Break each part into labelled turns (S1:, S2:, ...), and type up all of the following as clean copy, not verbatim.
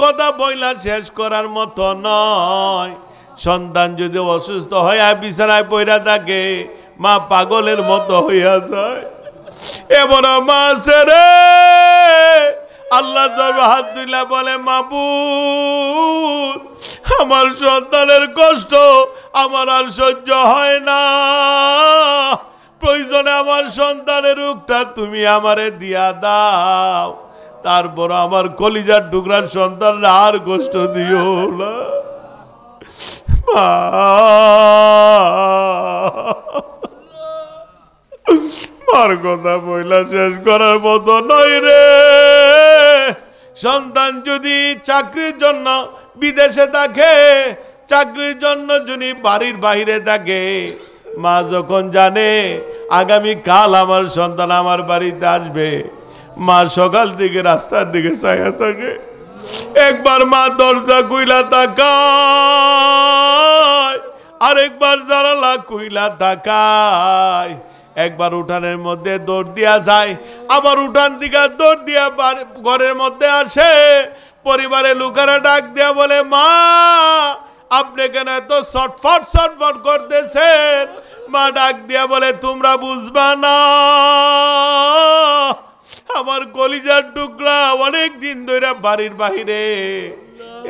S1: কথা বইলা শেষ করার মতো নয়। সন্তান যদি অসুস্থ হয় বিছানায় পড়া থাকে, মা পাগলের মতো হইয়া যায়। এমন মা আছে রে, আল্লাহ দরবারে হাত তুলে বলে, মাবুদ, আমার সন্তানের কষ্ট আমার আর সহ্য হয় না, প্রয়োজনে আমার সন্তানের রোগটা তুমি আমারে দিয়া দাও, তারপর আমার কলিজার টুকরার সন্তানরা আর কষ্ট দিও না। মার কথা বইলা শেষ করার মতো নয় রে। সন্তান যদি চাকরির জন্য বিদেশে থাকে, চাকরির জন্য যদি বাড়ির বাইরে থাকে, মা যখন জানে আগামী কাল আমার সন্তান আমার বাড়িতে আসবে, মা সকাল থেকে রাস্তার দিকে চাইয়া থাকে। একবার মা দরজা খুইলা তাকায়, আরেকবার জানালা খুইলা তাকায়, একবার উঠানের মধ্যে দৌড় দিয়া যায়, আবার উঠান দিকে দৌড় দিয়া ঘরের মধ্যে আসে। পরিবারের লোকেরা ডাক দিয়া বলে, মা আপনি কেন এত ছটফট ছটফট করতেছেন? মা ডাক দিয়া বলে, তোমরা বুঝবা না, আমার কলিজার টুকরা অনেক দিন ধরে বাড়ির বাহিরে,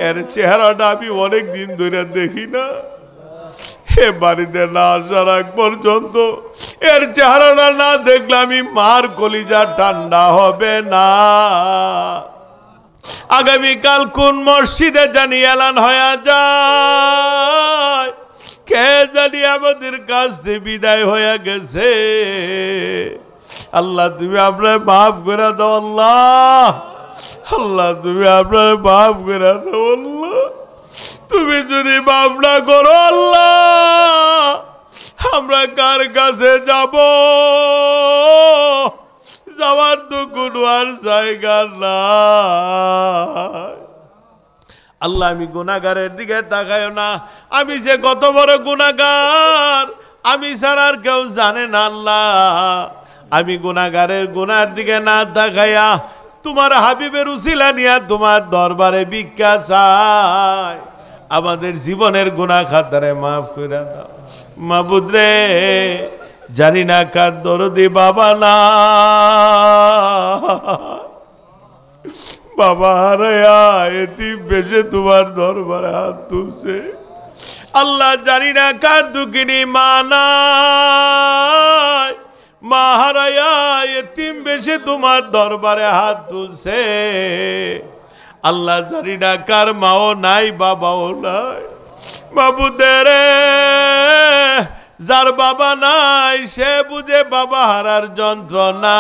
S1: এর চেহারাটা আমি অনেক দিন ধরে দেখি না। এ বাড়িতে না আসার আগ পর্যন্ত এর চেহারাটা না দেখলে আমি মার কলিজা ঠান্ডা হবে না। আগামীকাল কোন মসজিদে জানি এলান হয়ে যায়, কে জানি আমাদের কাছ থেকে বিদায় হয়ে গেছে। আল্লাহ তুমি আপনার মাফ করে দাও, আল্লাহ আল্লাহ তুমি আপনার মাফ করে দাও, আল্লাহ তুমি যদি মাফ না করো আল্লাহ, আমরা কার কাছে যাব? যাওয়ার তো কোনো আর জায়গা নাই। আল্লাহ আমি গুনাহগারের দিকে তাকায়ও না, আমি যে কত বড় গুনাহগার আমি ছাড়া আর কেউ জানে না। আল্লাহ আমি গুনাহগারের গুনার দিকে না তাকাইয়া তোমার হাবিবের উসিলা নিয়া তোমার দরবারে ভিক্ষা চাই, আমাদের জীবনের গুনাহ খাতারে মাফ করে দাও। মাবুদ রে, জানি না কার দরদি বাবা না, বাবা হারায়া এতিম বেশে তোমার দরবারে হাত তুলছে। আল্লাহ জানি না কার দুঃখিনী মা নাই, মা হারায়া এতিম বেশে তোমার দরবারে হাত তুলছে। আল্লাহ জানি না কার মাও নাই বাবাও নাই। মাবুদের যার বাবা নাই সে বুঝে বাবা হারার যন্ত্রণা,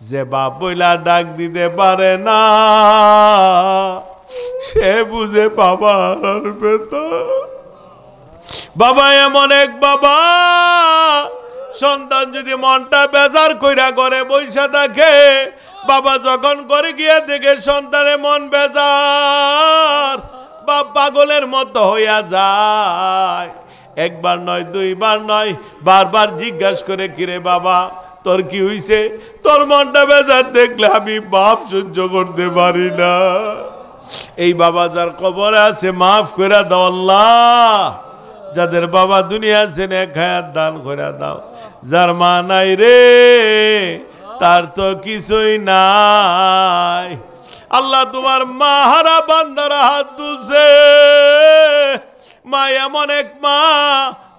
S1: যে বাপ বইলা ডাক দিতে পারে না সে বুঝে বাবা হারার বেদনা। বাবা এমন এক বাবা, সন্তান যদি মনটা বেজার কইরা করে বইসা থাকে, বাবা যখন করে গিয়ে দেখে সন্তানের মন বেজার, বাপ পাগলের মতো হইয়া যায়। একবার নয়, দুইবার নয়, বারবার জিজ্ঞাসা করে, কিরে বাবা তোর কি হইছে? তোর মনটা বেজার দেখলে আমি বাপ সহ্য করতে পারি না। এই বাবা যার কবরে আছে মাফ করে দাও আল্লাহ। যাদের বাবা দুনিয়া আছে নেক হায়াত দান করে দাও। যার মা নাই রে, তার তো কিছুই নাই। আল্লাহ তোমার মা হারা বান্দারা হাত তুলছে। মা এমন এক মা,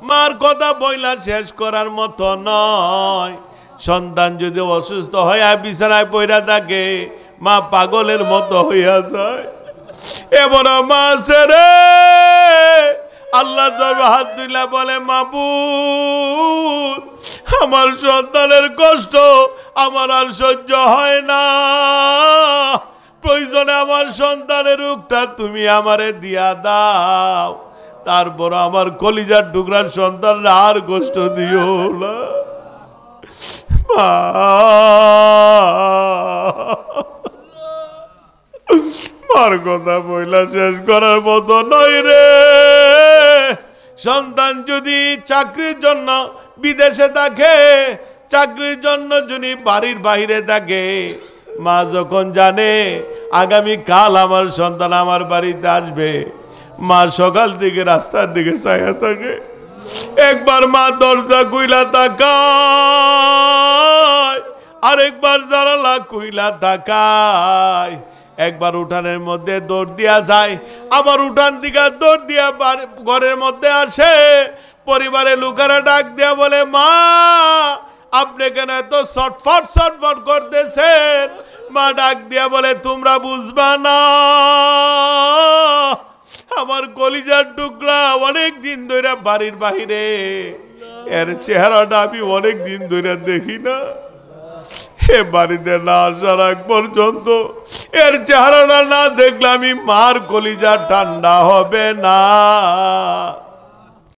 S1: মার কথা বইলা শেষ করার মতো নয়। সন্তান যদি অসুস্থ হয় বিছানায় পড়া থাকে, মা পাগলের মতো হইয়া যায়। এমন মা আছে রে, আল্লাহ দরবারে হাত তুলে বলে, মাবুদ, আমার সন্তানের কষ্ট আমার আর সহ্য হয় না, প্রয়োজনে আমার সন্তানের রোগটা তুমি আমারে দিয়া দাও, তারপর আমার কলিজার টুকরার সন্তানরা আর কষ্ট দিও না। মার কথা বইলা শেষ করার মতো নয় রে। সন্তান যদি চাকরির জন্য বিদেশে থাকে, চাকরির জন্য যদি বাড়ির বাইরে থাকে, মা যখন জানে আগামী কাল আমার সন্তান আমার বাড়িতে আসবে। মা সকাল থেকে রাস্তার দিকে চাইয়া থাকে, একবার মা দরজা খুইলা তাকায়, আরেকবার জানালা খুইলা তাকায়, একবার উঠানের মধ্যে দৌড় দিয়া যায়, আবার উঠান দিকে দৌড় দিয়া ঘরের মধ্যে আসে। পরিবারের লোকেরা ডাক দিয়া বলে, মা আপনি কেন এত ছটফট ছটফট করতেছেন? মা ডাক দিয়া বলে, তোমরা বুঝবা না, আমার কলিজার টুকরা অনেক দিন ধরে বাড়ির বাহিরে, এর চেহারাটা আমি অনেক দিন ধরে দেখি না। এ বাড়িতে না আসার আগ পর্যন্ত এর চেহারাটা না দেখলে আমি মার কলিজা ঠান্ডা হবে না।